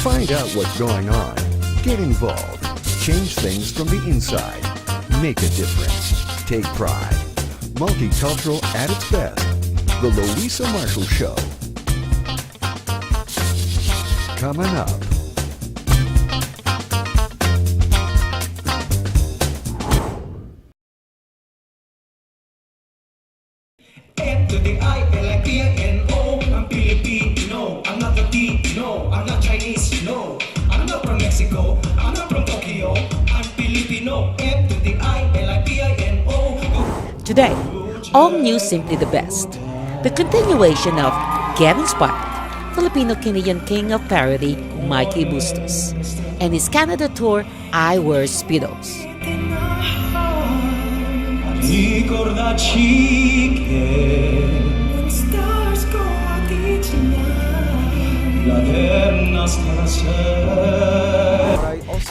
Find out what's going on. Get involved. Change things from the inside. Make a difference. Take pride. Multicultural at its best. The Luisa Marshall Show. Coming up. F to the I, L-I-P-I-N-O. I'm Filipino. I'm not Latino. I'm not Chinese. No. I'm not from Mexico. I'm not from Tokyo. I'm Filipino. F to the I, L-I-P-I-N-O. Today, all news simply the best. The continuation of Get Inspired, Filipino-Canadian king of parody, Mikey Bustos, and his Canada tour, I Wear Speedos.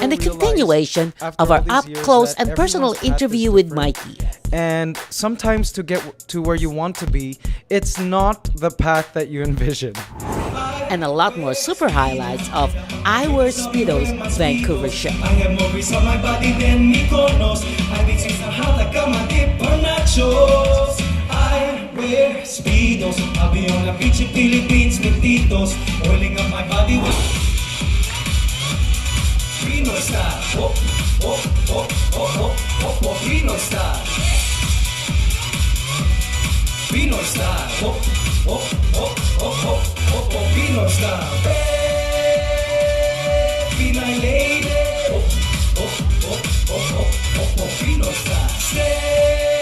And the continuation of our up-close and personal interview with Mikey. And sometimes to get to where you want to be, it's not the path that you envision. And a lot more super highlights of I Wear Speedos Vancouver show. I have more grease on my body than Mykonos. I beat you somehow like I'm a dip or nachos. I wear Speedos. I'll be on the beach in Philippines with Titos. Oiling up my body with Pinoy style. Oh, oh, oh, oh, oh, oh, oh, Pinoy style. Pinoy style. Oh, oh, oh, oh, oh, oh, oh, Pinoy style. Hey, Pinay lady. Oh, oh, oh, oh, oh, oh, oh, Pinoy style. Stay,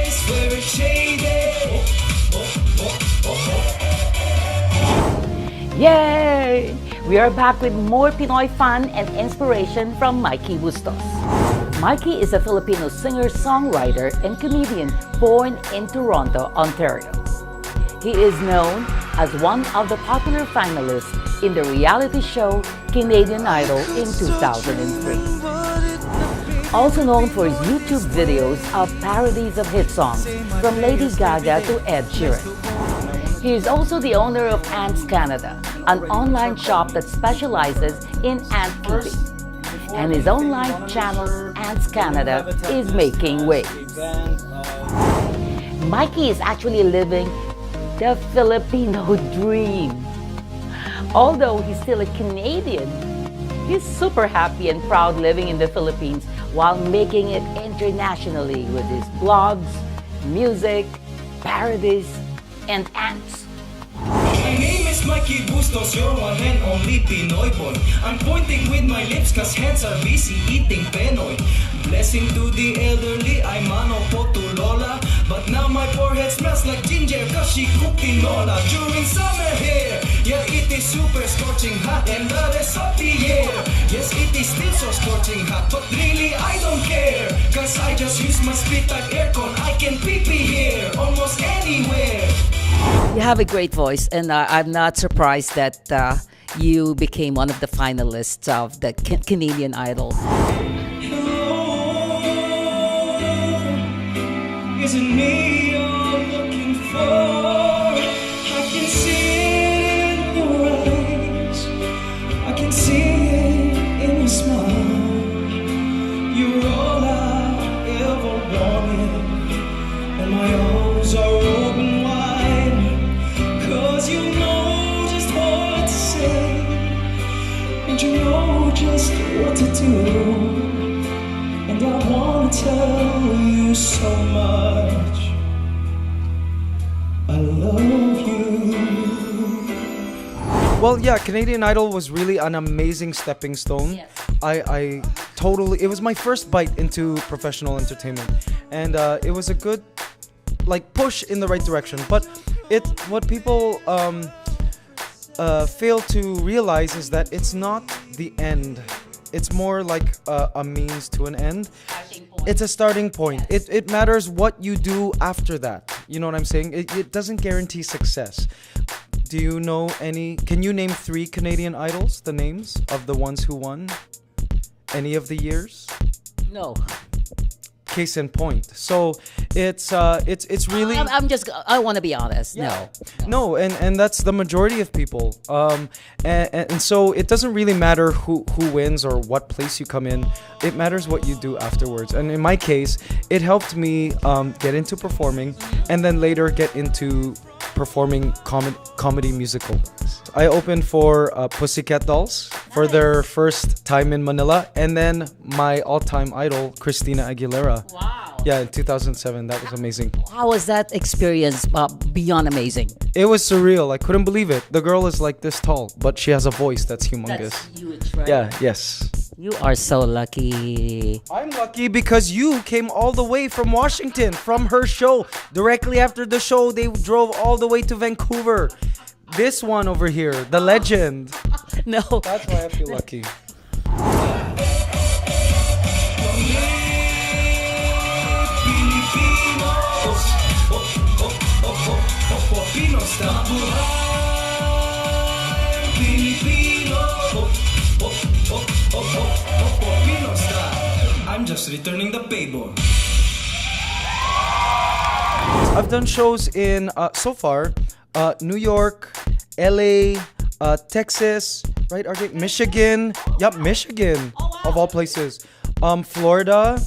swear it's shady. Oh, oh, oh, oh, oh. Yay! We are back with more Pinoy fun and inspiration from Mikey Bustos. Mikey is a Filipino singer, songwriter, and comedian born in Toronto, Ontario. He is known as one of the popular finalists in the reality show Canadian Idol in 2003. Also known for his YouTube videos of parodies of hit songs from Lady Gaga to Ed Sheeran. He is also the owner of Ants Canada, an online shop that specializes in ant keeping. And his online channel, Ants Canada, is making waves. Mikey is actually living the Filipino dream. Although he's still a Canadian, he's super happy and proud living in the Philippines while making it internationally with his blogs, music, parodies, and ants. My name is Mikey Bustos, your one and only Pinoy boy. I'm pointing with my lips cause hands are busy eating Penoy. Blessing to the elderly, I'm mano po to Lola. But now my forehead smells like ginger cause she cooked tinola during summer here. Yeah, it is super scorching hot and the rest of the year. Yes, it is still so scorching hot, but really I don't care. Cause I just use my split type aircon, I can pee-pee here, almost anywhere. You have a great voice, and I'm not surprised that you became one of the finalists of the Canadian Idol. Isn't me you're looking for? I can see it in your eyes. I can see it in your smile. You're all I ever wanted, and my arms are open wide. Cause you know just what to say, and you know just what to do. And I wanna tell you so much, I love you. Well, yeah, Canadian Idol was really an amazing stepping stone. Yes. I totally, it was my first bite into professional entertainment, and it was a good push in the right direction. But what people fail to realize is that it's not the end. It's more like a means to an end. It's a starting point. Yes. It matters what you do after that. You know what I'm saying? It doesn't guarantee success. Do you know any? Can you name 3 Canadian Idols? The names of the ones who won? Any of the years? No. case in point. So it's really I want to be honest. yeah. No, and that's the majority of people. And so it doesn't really matter who wins or what place you come in. It matters what you do afterwards. And in my case, it helped me get into performing, and then later get into performing comedy musical. I opened for Pussycat Dolls for their first time in Manila, and then my all-time idol, Christina Aguilera. Wow. Yeah, in 2007. That was amazing. How was that experience beyond amazing? It was surreal. I couldn't believe it. The girl is like this tall, but she has a voice that's humongous. That's huge, right? Yeah, yes. You are so lucky. I'm lucky because you came all the way from Washington, from her show. Directly after the show, they drove all the way to Vancouver. This one over here, the legend. No. That's why I feel lucky. I'm just returning the favor. I've done shows in, so far, New York, LA, Texas, right, RJ? Michigan. Yup, Michigan, of all places. Florida.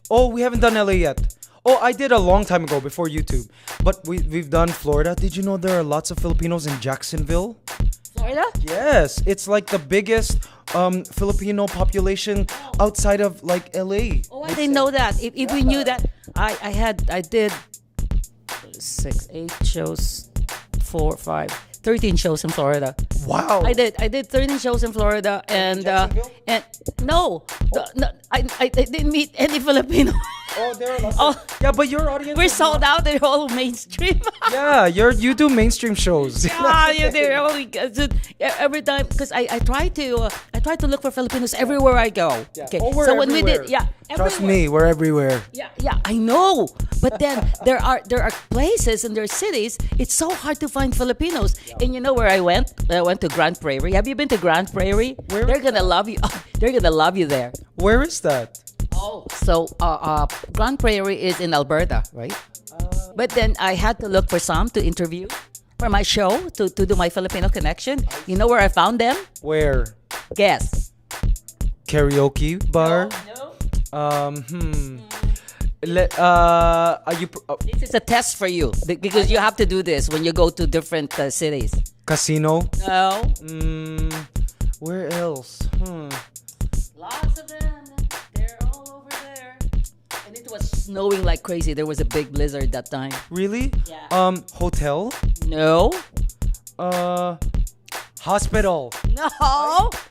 Oh, we haven't done LA yet. Oh, I did a long time ago before YouTube. But we've done Florida. Did you know there are lots of Filipinos in Jacksonville? Florida? Yes, it's like the biggest Filipino population outside of like LA. Oh, I didn't know that. If we knew that, I did 6, 8 shows, 4, 5, 13 shows in Florida. Wow. I did 13 shows in Florida, and no, I didn't meet any Filipino. Oh, there are lots. Oh, Yeah, but your audience. we're is sold out. They're all mainstream. Yeah, you do mainstream shows. Yeah, they're all every time because I try to look for Filipinos everywhere I go. Yeah. Okay, Oh, we're so when we everywhere. did, yeah, Trust everywhere. me, we're everywhere. Yeah, I know. But then there are places and there are cities. It's so hard to find Filipinos. And you know where I went? I went to Grand Prairie. Have you been to Grand Prairie? Where They're is gonna love you. They're gonna love you there. Where is that? Oh, so Grand Prairie is in Alberta, right? But then I had to look for some to interview for my show to do my Filipino connection. You know where I found them? Where? Guess. Karaoke bar. No. Are you This is a test for you because you have to do this when you go to different cities. casino? No. Where else? Lots of them. They're all over there. And it was snowing like crazy. There was a big blizzard that time. Really? Yeah. Hotel? No. Hospital. No.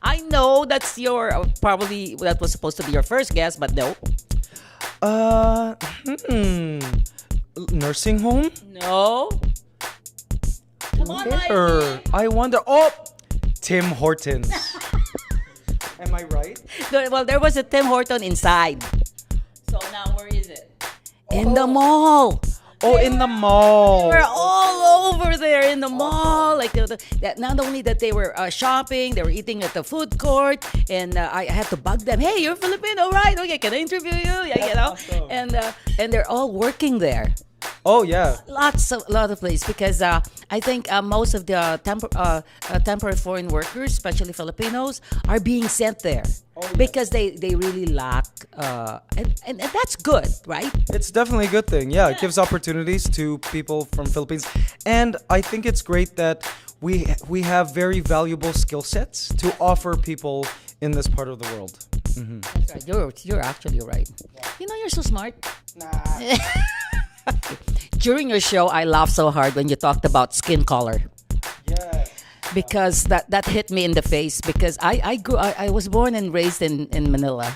I know that's your probably that was supposed to be your first guess, but no. Nursing home? No. Come on, Where? Mikey. I wonder. Oh, Tim Hortons. Am I right? Well, there was a Tim Horton inside. So now where is it? In the mall. Oh, in the mall. We're all over there in the mall. Like that. Not only that they were shopping, they were eating at the food court, and I had to bug them. Hey, you're Filipino, right? Okay, can I interview you? Yeah, you know. Awesome. And they're all working there. Oh yeah. Lot of places because I think most of the temporary foreign workers, especially Filipinos, are being sent there because they really lack and that's good, right? It's definitely a good thing. Yeah, it gives opportunities to people from Philippines, and I think it's great that we have very valuable skill sets to offer people in this part of the world. That's right. You're actually right. You know, you're so smart. During your show, I laughed so hard when you talked about skin color. Yes. Because that hit me in the face because I was born and raised in Manila.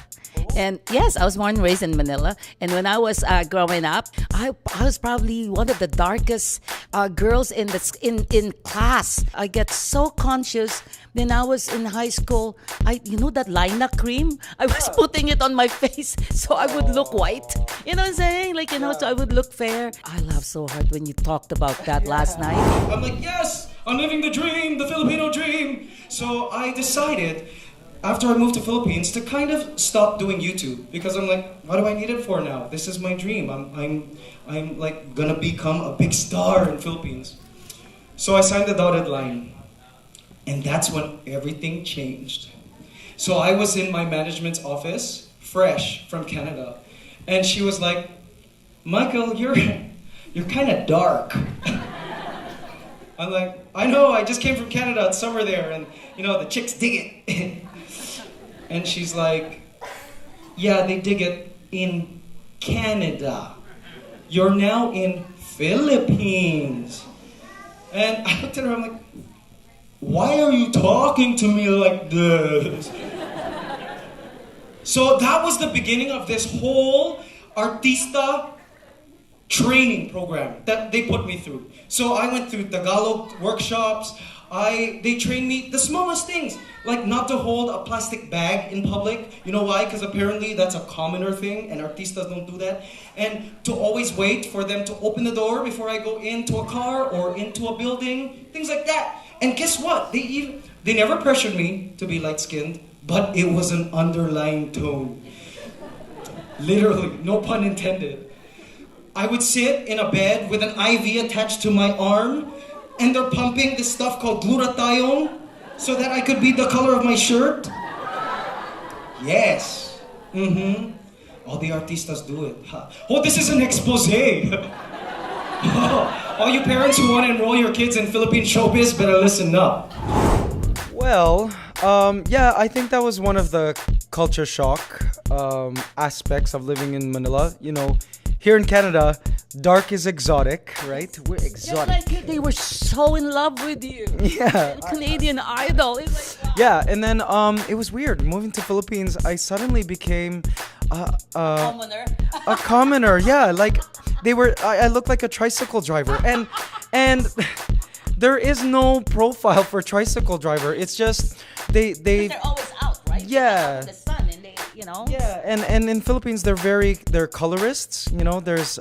And yes, I was born and raised in Manila. And when I was growing up, I was probably one of the darkest girls in class. I get so conscious. When I was in high school, you know that Lina cream? I was putting it on my face so I would look white. You know what I'm saying? Like, you know, so I would look fair. I laughed so hard when you talked about that last night. I'm like, yes, I'm living the dream, the Filipino dream. So I decided after I moved to Philippines to kind of stop doing YouTube because I'm like, what do I need it for now? This is my dream. I'm like gonna become a big star in Philippines. So I signed the dotted line, and that's when everything changed. So I was in my management's office, fresh from Canada, and she was like, Michael, you're kind of dark. I'm like, I know, I just came from Canada, it's summer there, and you know, the chicks dig it. And she's like, yeah, they dig it in Canada. You're now in Philippines. And I looked at her, I'm like, why are you talking to me like this? So that was the beginning of this whole artista training program that they put me through. So I went through Tagalog workshops. They trained me the smallest things, like not to hold a plastic bag in public. You know why? Because apparently that's a commoner thing, and artistas don't do that. And to always wait for them to open the door before I go into a car or into a building, things like that. And guess what? They never pressured me to be light-skinned, but it was an underlying tone. Literally, no pun intended. I would sit in a bed with an IV attached to my arm, and they're pumping this stuff called glutathione so that I could be the color of my shirt. Yes. Mm-hmm. All the artistas do it. Oh, this is an expose. All you parents who want to enroll your kids in Philippine showbiz better listen up. Well, yeah, I think that was one of the culture shock aspects of living in Manila. You know, here in Canada, dark is exotic, right? We're exotic. Like they were so in love with you. Yeah. Canadian Idol. It's like, wow. Yeah, and then it was weird. Moving to Philippines, I suddenly became Commoner. a commoner. Yeah, like I looked like a tricycle driver, and there is no profile for tricycle driver. It's just they They're always out, right? Yeah. Out in the sun, and they, you know. Yeah, and in Philippines they're colorists. You know, there's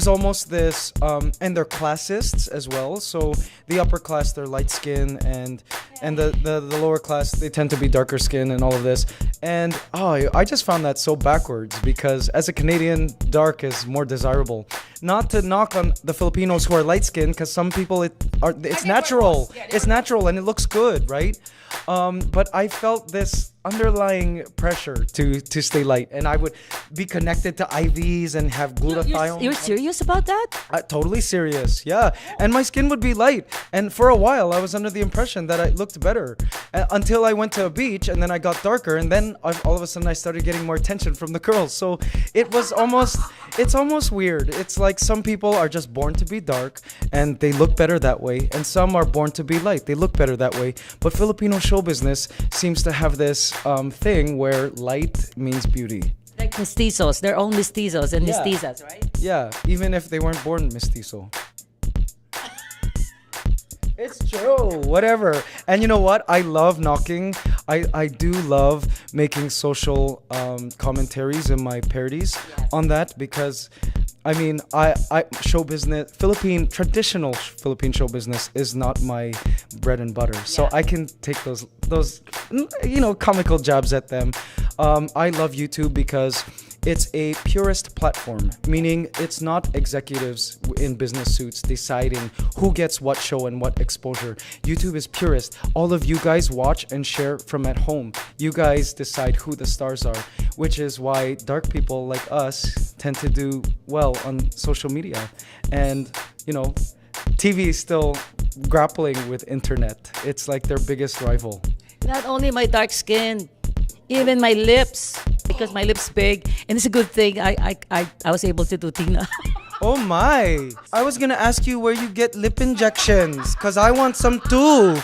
almost this and they're classists as well. So the upper class, they're light skin, and the lower class, they tend to be darker skin and all of this. And I just found that so backwards, because as a Canadian, dark is more desirable. Not to knock on the Filipinos who are light skinned, because some people it's natural. It's natural and it looks good, right? But I felt this underlying pressure to stay light, and I would be connected to IVs and have glutathione. You're serious about that? Totally serious, yeah. And my skin would be light, and for a while I was under the impression that I looked better until I went to a beach, and then I got darker, and then all of a sudden I started getting more attention from the girls. So it's almost weird. It's like some people are just born to be dark and they look better that way, and some are born to be light, they look better that way. But Filipino show business seems to have this thing where light means beauty. Like mestizos. They're all mestizos and mestizas, right? Yeah, even if they weren't born mestizo. It's true, whatever. And you know what? I love knocking. I do love making social commentaries in my parodies on that, because I mean, I show business, traditional Philippine show business is not my bread and butter. So I can take those comical jabs at them. I love YouTube because it's a purist platform, meaning it's not executives in business suits deciding who gets what show and what exposure. YouTube is purist. All of you guys watch and share from at home. You guys decide who the stars are, which is why dark people like us tend to do well on social media. And, TV is still grappling with internet. It's like their biggest rival. Not only my dark skin, even my lips, because my lips big, and it's a good thing I was able to do Tina. Oh my! I was gonna ask you where you get lip injections, cause I want some too.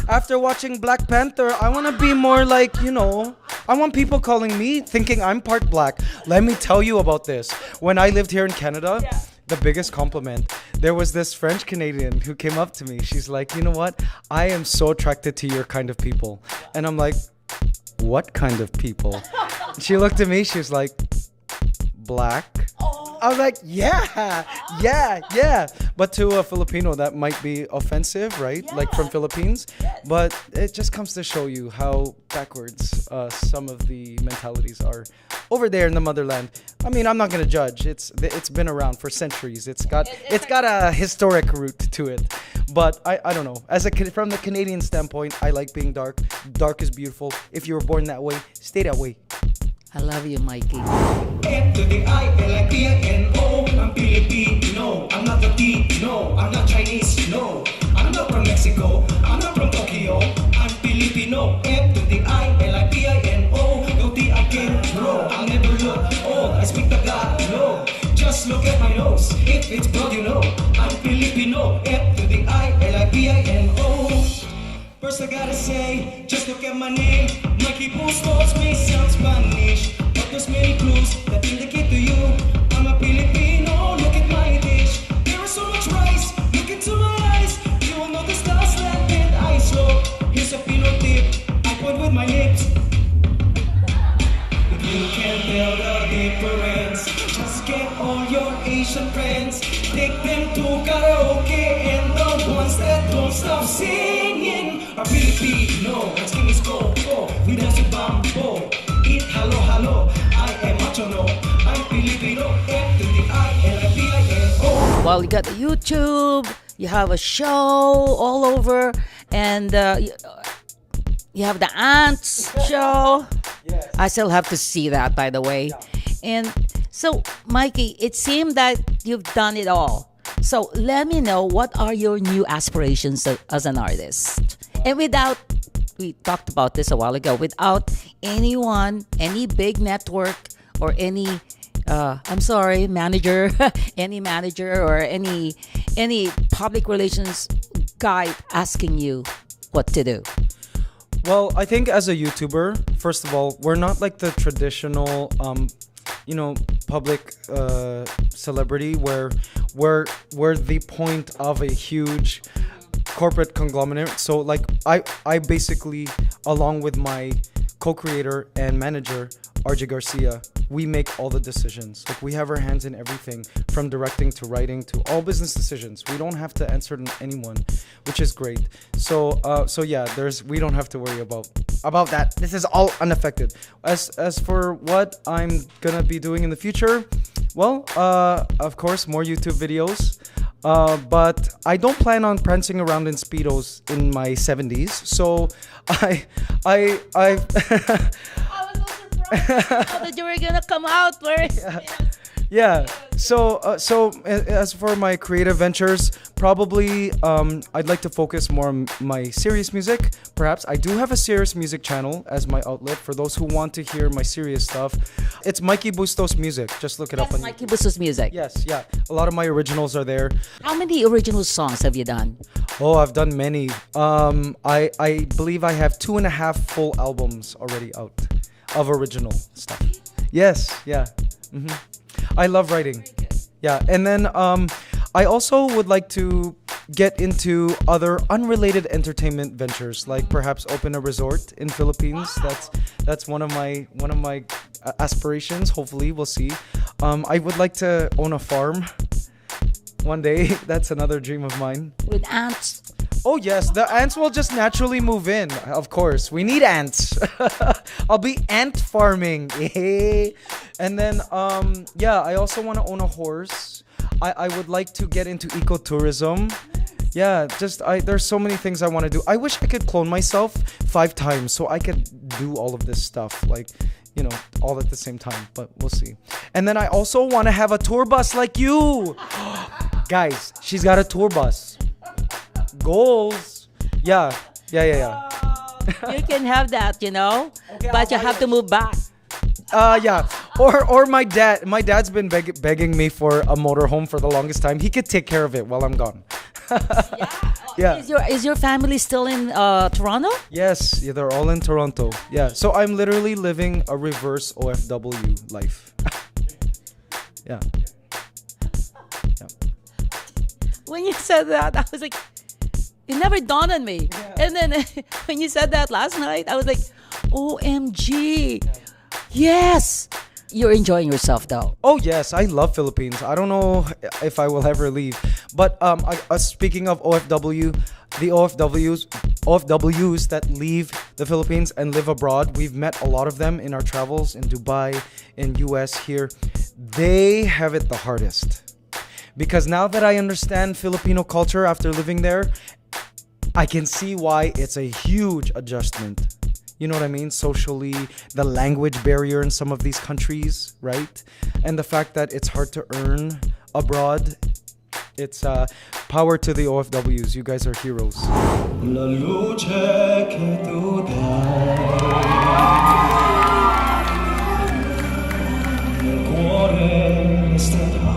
After watching Black Panther, I want to be more like, I want people calling me thinking I'm part black. Let me tell you about this. When I lived here in Canada, the biggest compliment, there was this French Canadian who came up to me. She's like, you know what? I am so attracted to your kind of people. And I'm like, what kind of people? She looked at me, she was like, black. I was like, yeah. But to a Filipino, that might be offensive, right? Like from Philippines. But it just comes to show you how backwards some of the mentalities are over there in the motherland. I mean, I'm not gonna judge. It's been around for centuries. It's got a historic root to it. But I don't know. From the Canadian standpoint, I like being dark. Dark is beautiful. If you were born that way, stay that way. I love you, Mikey. F to the I-L-I-P-I-N-O. I'm Filipino. I'm not Latino. I'm not Chinese. No. I'm not from Mexico. I'm not from Tokyo. I'm Filipino. F to the I-L-I-P-I-N-O. No T I can grow. I'll never look old. I speak Tagalog. Just look at my nose. If it's broad, you know. I'm Filipino. F to the I-L-I-P-I-N-O. First I gotta say, just look at my name. Mikey Bustos may sound Spanish, but there's many clues that indicate to you I'm a Filipino. Look at my dish. There is so much rice. Look into my eyes. You will notice the slant and I slow. Here's a Pino tip. I point with my lips. If you can't tell the difference, just get all your Asian friends. Take them to karaoke, and the ones that don't stop singing are Filipino. Let's give us go. We dance with bambo. Eat halo. I am macho no. I'm Filipino. F to the I-L-I-P-I-N-O. Well, you got the YouTube, you have a show all over, and you have the Ants show. Yes. I still have to see that, by the way. And so, Mikey, it seemed that you've done it all. So let me know, what are your new aspirations as an artist? And we talked about this a while ago, without anyone, any big network or any, manager, any manager or any public relations guy asking you what to do. Well, I think as a YouTuber, first of all, we're not like the traditional, public celebrity where we're the point of a huge corporate conglomerate. So like I basically, along with my co-creator and manager RJ Garcia, we make all the decisions. Like we have our hands in everything, from directing to writing to all business decisions. We don't have to answer to anyone, which is great. So yeah, we don't have to worry about that. This is all unaffected. As for what I'm gonna be doing in the future, well, of course, more YouTube videos. But I don't plan on prancing around in Speedos in my 70s. So I I was so surprised that you were gonna come out wearing. Yeah. So as for my creative ventures, probably I'd like to focus more on my serious music. Perhaps I do have a serious music channel as my outlet for those who want to hear my serious stuff. It's Mikey Bustos Music. Just look it up on Mikey Bustos Music. Yes, yeah. A lot of my originals are there. How many original songs have you done? Oh, I've done many. I believe I have 2.5 full albums already out of original stuff. Yes, yeah. Mm-hmm. I love writing. Yeah, and then I also would like to get into other unrelated entertainment ventures, like perhaps open a resort in Philippines. That's one of my aspirations. Hopefully, we'll see. I would like to own a farm one day. That's another dream of mine. With ants? Oh yes, the ants will just naturally move in. Of course, we need ants. I'll be ant farming. And then I also want to own a horse. I would like to get into ecotourism. Yeah, there's so many things I want to do. I wish I could clone myself 5 times so I could do all of this stuff, like, all at the same time, but we'll see. And then I also want to have a tour bus like you. Guys, she's got a tour bus. Goals. Yeah. You can have that, Okay, but you have to move back. Yeah. Or my dad's been begging me for a motorhome for the longest time. He could take care of it while I'm gone. Yeah. Is your family still in Toronto? Yes, yeah, they're all in Toronto. Yeah. So I'm literally living a reverse OFW life. Yeah. When you said that, I was like, it never dawned on me. Yeah. And then when you said that last night, I was like, OMG. Yeah. Yes. You're enjoying yourself though. Oh yes, I love Philippines. I don't know if I will ever leave. But speaking of OFW, the OFWs that leave the Philippines and live abroad, we've met a lot of them in our travels in Dubai, in US here. They have it the hardest. Because now that I understand Filipino culture after living there, I can see why it's a huge adjustment. You know what I mean? Socially, the language barrier in some of these countries, right? And the fact that it's hard to earn abroad. It's power to the OFWs. You guys are heroes. La luce che tu dai nel cuore resterà.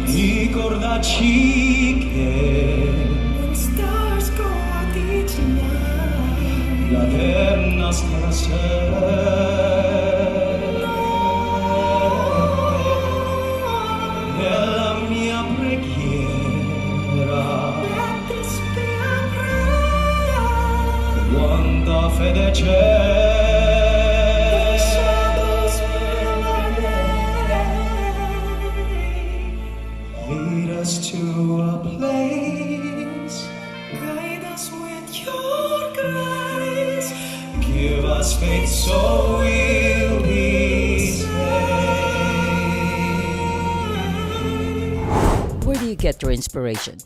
Ricordaci che stars go out each night. La eterna sarà nella mia preghiera. Let this be a prayer. Quanta fede c'è. The shadows will remain. Lead us to a place. Guide us with your grace. Give us faith so we'll be saved. Where do you get your inspiration?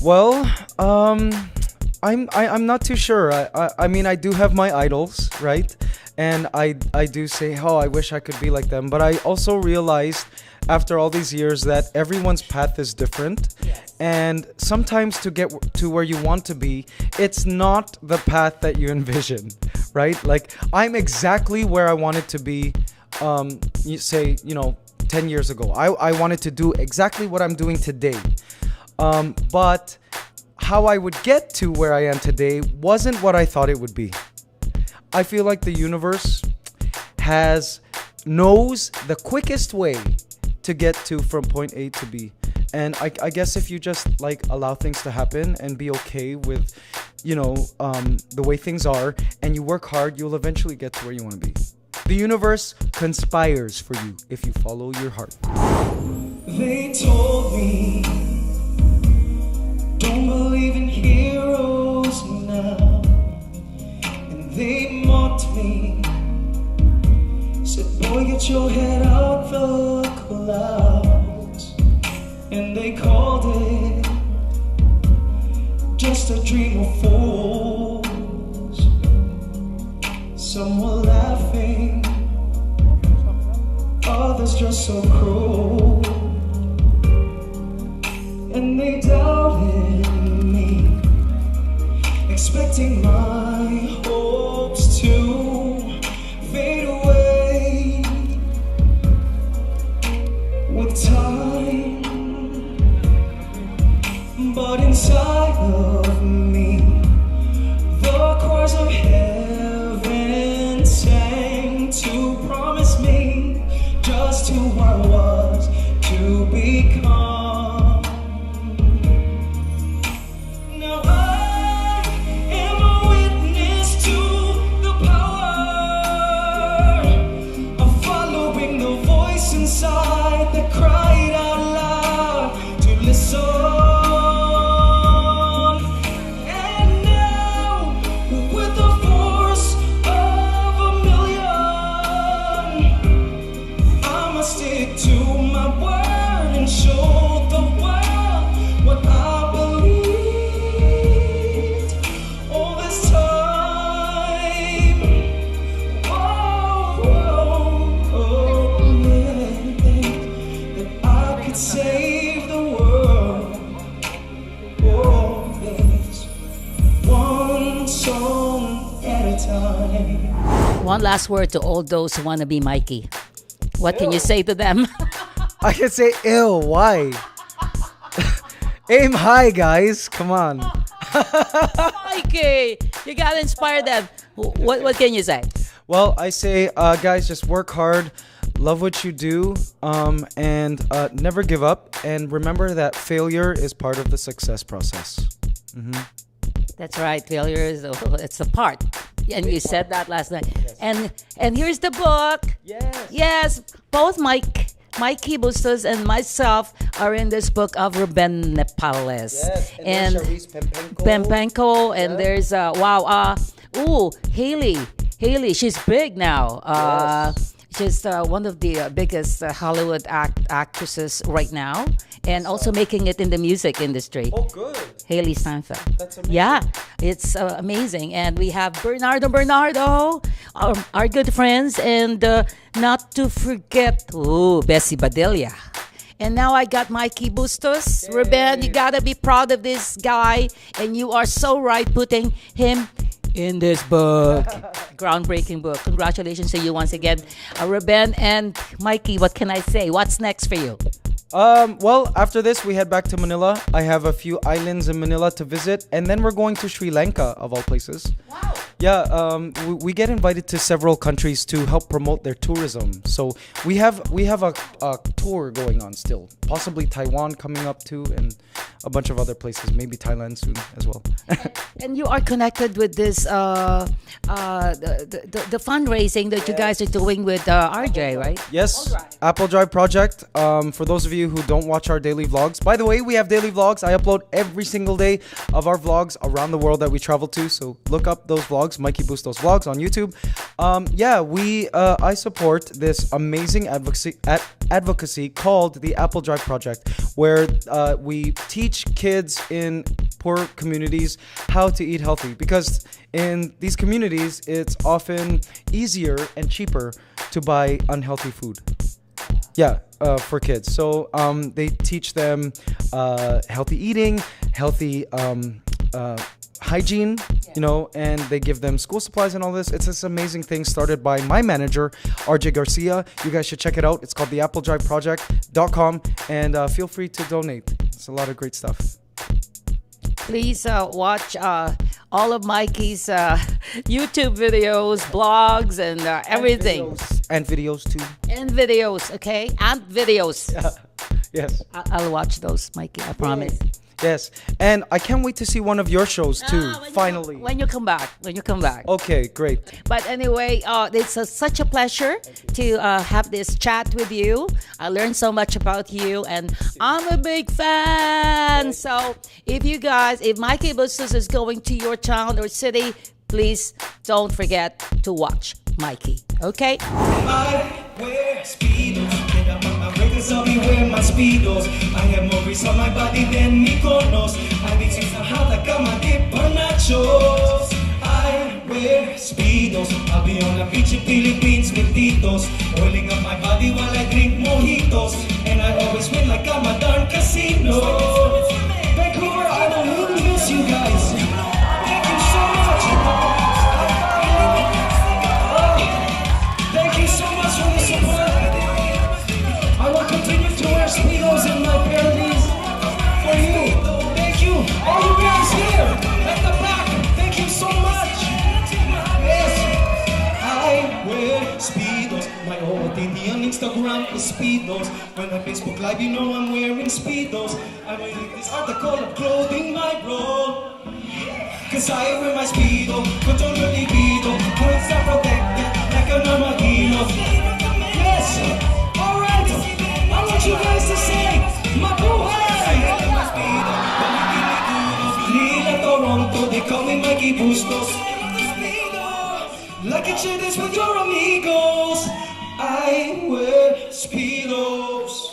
Well, I'm not too sure. I mean, I do have my idols, right? And I do say, oh, I wish I could be like them. But I also realized after all these years that everyone's path is different. Yes. And sometimes to get to where you want to be, it's not the path that you envision, right? Like, I'm exactly where I wanted to be, 10 years ago. I wanted to do exactly what I'm doing today. But how I would get to where I am today wasn't what I thought it would be. I feel like the universe knows the quickest way to get to from point A to B. And I guess if you just allow things to happen and be okay with, the way things are, and you work hard, you'll eventually get to where you want to be. The universe conspires for you if you follow your heart. They told me, don't believe in heroes now. And they mocked me, said, boy, get your head out the clouds. And they called it just a dream of fools. Some were laughing, others just so cruel. And they doubted me, expecting my hopes to fade away with time. But inside of me, the chorus of heaven sang to promise me just who I was to become. Now I am a witness to the power of following the voice inside that cried out loud to listen. One last word to all those who want to be Mikey. What can you say to them? I can say, ew, why? Aim high, guys. Come on. Mikey, you gotta inspire them. What can you say? Well, I say, guys, just work hard, love what you do, and never give up. And remember that failure is part of the success process. Mm-hmm. That's right. Failure is it's a part. And you said that last night. And here's the book. Yes. Yes, both Mikey Bustos and myself are in this book of Ruben Nepales. Yes. And there's Charisse Pempenko. Pempenko, and there's Haley, she's big now. She's one of the biggest Hollywood actresses right now, and also making it in the music industry. Oh, good. Haley Steinfeld. That's amazing. Yeah, it's amazing. And we have Bernardo, our good friends, and not to forget, Bessie Badilla. And now I got Mikey Bustos. Yay. Ruben, you gotta be proud of this guy, and you are so right putting him in this book. Groundbreaking book. Congratulations to you once again, Ruben and Mikey. What can I say? What's next for you? Well, after this, we head back to Manila. I have a few islands in Manila to visit, and then we're going to Sri Lanka, of all places. Wow. Yeah, we get invited to several countries to help promote their tourism. So we have a tour going on still. Possibly Taiwan coming up too, and a bunch of other places. Maybe Thailand soon as well. And you are connected with this the fundraising that you guys are doing with RJ, right? Yes, Apple Drive Project. For those of you who don't watch our daily vlogs, by the way, we have daily vlogs. I upload every single day of our vlogs around the world that we travel to. So look up those vlogs, Mikey Bustos Vlogs on YouTube. I support this amazing advocacy called the Apple Drive Project, where we teach kids in poor communities how to eat healthy, because in these communities it's often easier and cheaper to buy unhealthy food. Yeah, for kids. So they teach them healthy eating, healthy hygiene, and they give them school supplies and all this. It's this amazing thing started by my manager, RJ Garcia. You guys should check it out. It's called the AppleDriveProject.com, and feel free to donate. It's a lot of great stuff. Please watch all of Mikey's YouTube videos, blogs, and everything. And videos too. And videos, okay? And videos. Yes. I'll watch those, Mikey, I promise. Yes. And I can't wait to see one of your shows too, finally. When you come back. Okay, great. But anyway, it's such a pleasure to have this chat with you. I learned so much about you, and I'm a big fan. So if Mikey Bustos is going to your town or city, please don't forget to watch Mikey. Okay? I wear Speedos. Get up on my records, I'll be wearing my Speedos. I have more grease on my body than Mykonos. I need some sahada, kama dip or nachos. I wear Speedos. I'll be on the beach in Philippines with Titos, oiling up my body while I drink mojitos. And I always win like I'm a darn casino. Vancouver, I don't really miss you guys. Thank you so much. Thank you so much for the support. I will continue to wear Speedos in my parodies for you. Thank you. All you guys here at the back, thank you so much. Yes, I wear Speedos. My OOTD on Instagram is Speedos. When on Facebook Live, you know I'm wearing Speedos. I'm wearing this article of clothing, my bro. Cause I wear my Speedo, control your libido, points are protected like an armadillo. Yes, alright, I want you guys to say, Mabuhay! Nila Toronto, they call me Mikey Bustos. Like and share this with your amigos. I wear Speedos.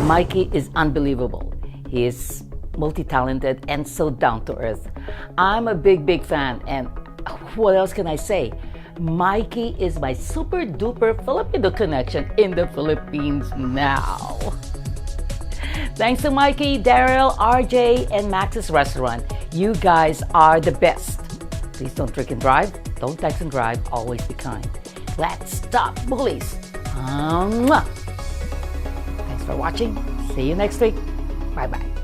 Mikey is unbelievable. He is multi-talented and so down to earth. I'm a big fan, and what else can I say? Mikey is my super duper Filipino connection in the Philippines now. Thanks to Mikey, Daryl, RJ, and Max's Restaurant. You guys are the best. Please don't drink and drive. Don't text and drive. Always be kind. Let's stop bullies. Thanks for watching. See you next week. Bye-bye.